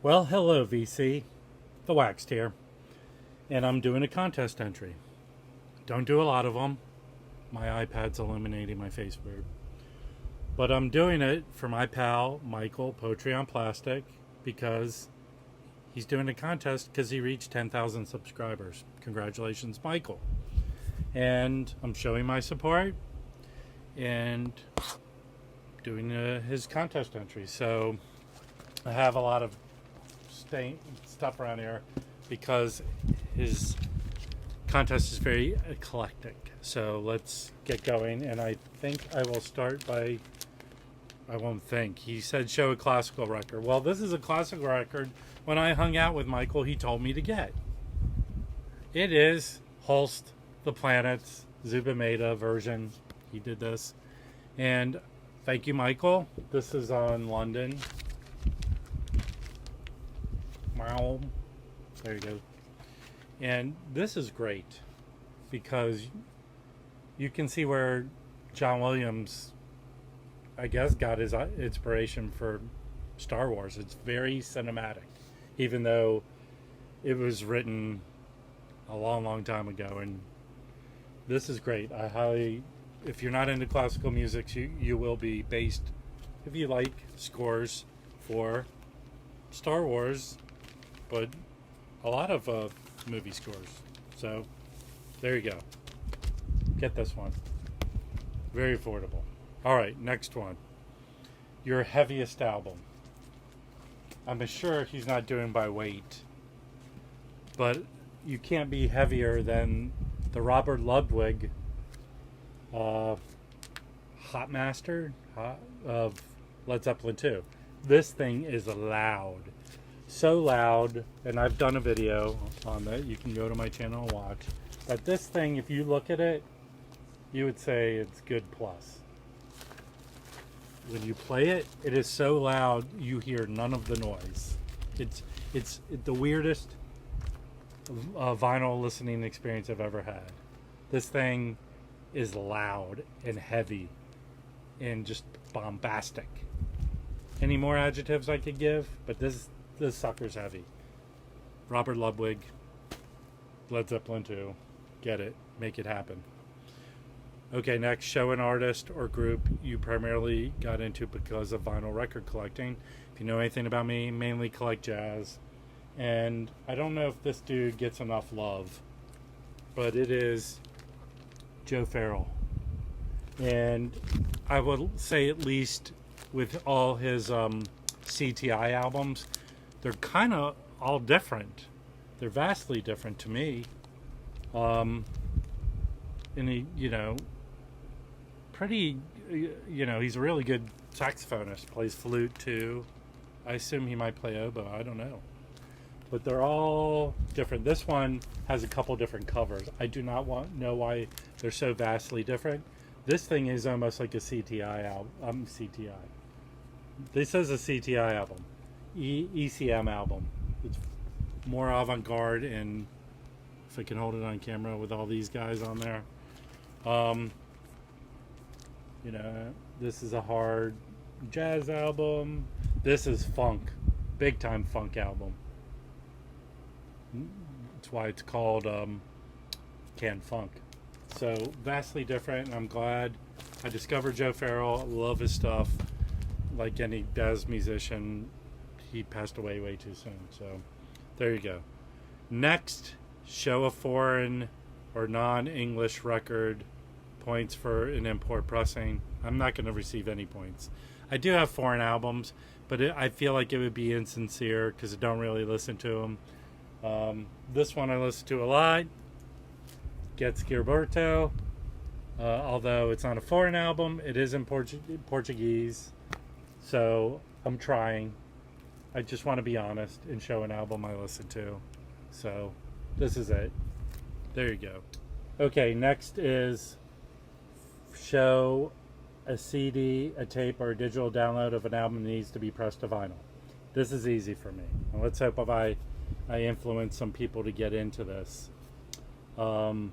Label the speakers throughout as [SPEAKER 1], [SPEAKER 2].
[SPEAKER 1] Well, hello, VC. The Waxed here. And I'm doing a contest entry. Don't do a lot of them. My iPad's illuminating my face weird. But I'm doing it for my pal, Michael, Poetry on Plastic, because he's doing a contest because he reached 10,000 subscribers. Congratulations, Michael. And I'm showing my support and doing his contest entry. So I have a lot of stuff around here because his contest is very eclectic. So let's get going, and I think I will start by, I won't think, he said show a classical record. Well, this is a classical record when I hung out with Michael he told me to get. It is Holst the Planets Zubimeta version. He did this, and thank you, Michael. This is on London. Wow. There you go. And this is great because you can see where John Williams, I guess, got his inspiration for Star Wars. It's very cinematic, even though it was written a long, long time ago. And this is great. I highly, if you're not into classical music, you will be, based, if you like scores for Star Wars, but a lot of movie scores. So there you go. Get this one. Very affordable. All right, next one. Your heaviest album. I'm sure he's not doing by weight, but you can't be heavier than the Robert Ludwig Hot Master of Led Zeppelin 2. This thing is loud. So loud, and I've done a video on that. You can go to my channel and watch. But this thing, if you look at it, you would say it's good plus. When you play it, it is so loud you hear none of the noise. It's the weirdest vinyl listening experience I've ever had. This thing is loud and heavy and just bombastic. Any more adjectives I could give? But this sucker's heavy. Robert Ludwig, Led Zeppelin 2. Get it. Make it happen. Okay, next, show an artist or group you primarily got into because of vinyl record collecting. If you know anything about me, mainly collect jazz. And I don't know if this dude gets enough love, but it is Joe Farrell. And I would say, at least with all his CTI albums, they're kind of all different. They're vastly different to me. And he, pretty, he's a really good saxophonist. Plays flute too. I assume he might play oboe. I don't know. But they're all different. This one has a couple different covers. I do not know why they're so vastly different. This thing is almost like a CTI album. CTI. This is a CTI album. ECM album. It's more avant-garde, and if I can hold it on camera with all these guys on there. This is a hard jazz album. This is funk. Big time funk album. That's why it's called Canned Funk. So vastly different, and I'm glad I discovered Joe Farrell. I love his stuff. Like any jazz musician, he passed away way too soon. So there you go. Next, show a foreign or non-English record. Points for an import pressing. I'm not going to receive any points. I do have foreign albums, but I feel like it would be insincere because I don't really listen to them. This one I listen to a lot. Gets Gilberto. Although it's not a foreign album, it is in Portuguese. So I'm trying. I just want to be honest and show an album I listen to. So this is it. There you go. Okay, next is show a CD, a tape, or a digital download of an album that needs to be pressed to vinyl. This is easy for me. And let's hope I influence some people to get into this. The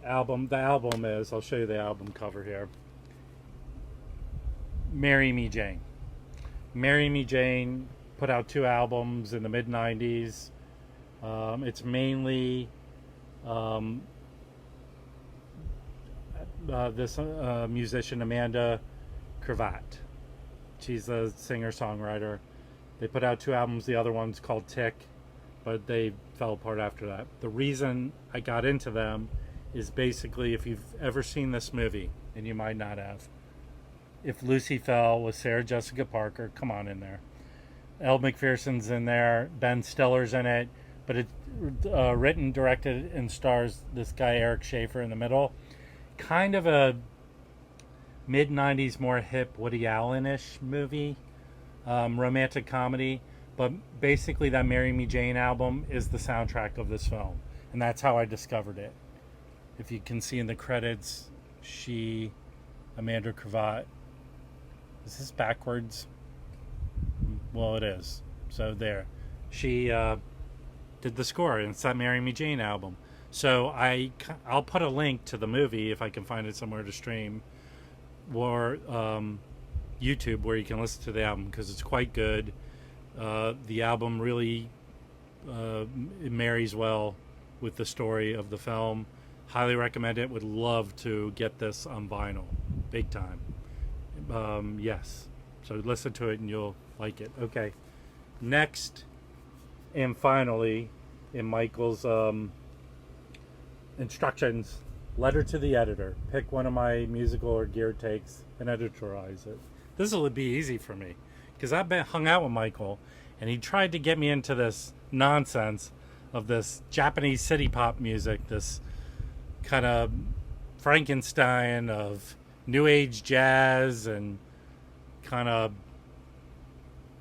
[SPEAKER 1] album is, I'll show you the album cover here. Marry Me Jane. Marry Me Jane put out 2 albums in the mid 90s. It's mainly um, this musician, Amanda Cravat. She's a singer-songwriter. They put out 2 albums. The other one's called Tick, but they fell apart after that. The reason I got into them is basically, if you've ever seen this movie, and you might not have, If Lucy Fell with Sarah Jessica Parker, come on in there. Elle McPherson's in there. Ben Stiller's in it. But it's written, directed, and stars this guy, Eric Schaefer, in the middle. Kind of a mid-90s, more hip Woody Allen-ish movie. Romantic comedy. But basically that Marry Me Jane album is the soundtrack of this film. And that's how I discovered it. If you can see in the credits, Amanda Cravat. Is this backwards? Well, it is. So there. She did the score, and it's that Marry Me Jane album. So I'll put a link to the movie if I can find it somewhere to stream, or YouTube where you can listen to the album, because it's quite good. The album really it marries well with the story of the film. Highly recommend it. Would love to get this on vinyl, big time. Yes, so listen to it and you'll like it. Okay, next and finally in Michael's instructions, letter to the editor. Pick one of my musical or gear takes and editorialize it. This will be easy for me because I've been hung out with Michael and he tried to get me into this nonsense of this Japanese city pop music, this kind of Frankenstein of new age jazz and kind of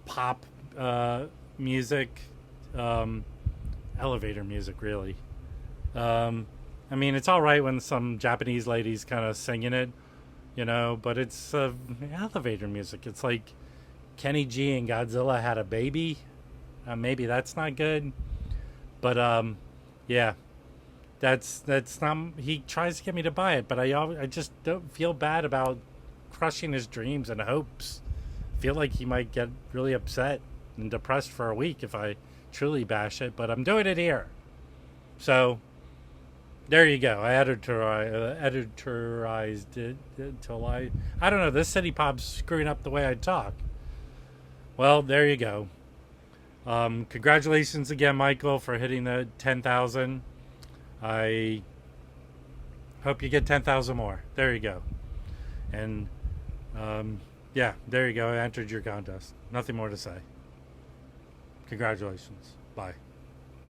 [SPEAKER 1] pop music, elevator music, really. I mean, it's all right when some Japanese lady's kind of singing it, but it's elevator music. It's like Kenny G and Godzilla had a baby. Maybe that's not good, but yeah, that's not. He tries to get me to buy it, but I just don't feel bad about crushing his dreams and hopes. I feel like he might get really upset and depressed for a week if I truly bash it, but I'm doing it here. So there you go. I editorized it until I don't know. This city pop's screwing up the way I talk. Well, there you go. Congratulations again, Michael, for hitting the 10,000. I hope you get 10,000 more. There you go. And yeah, there you go. I entered your contest. Nothing more to say. Congratulations. Bye.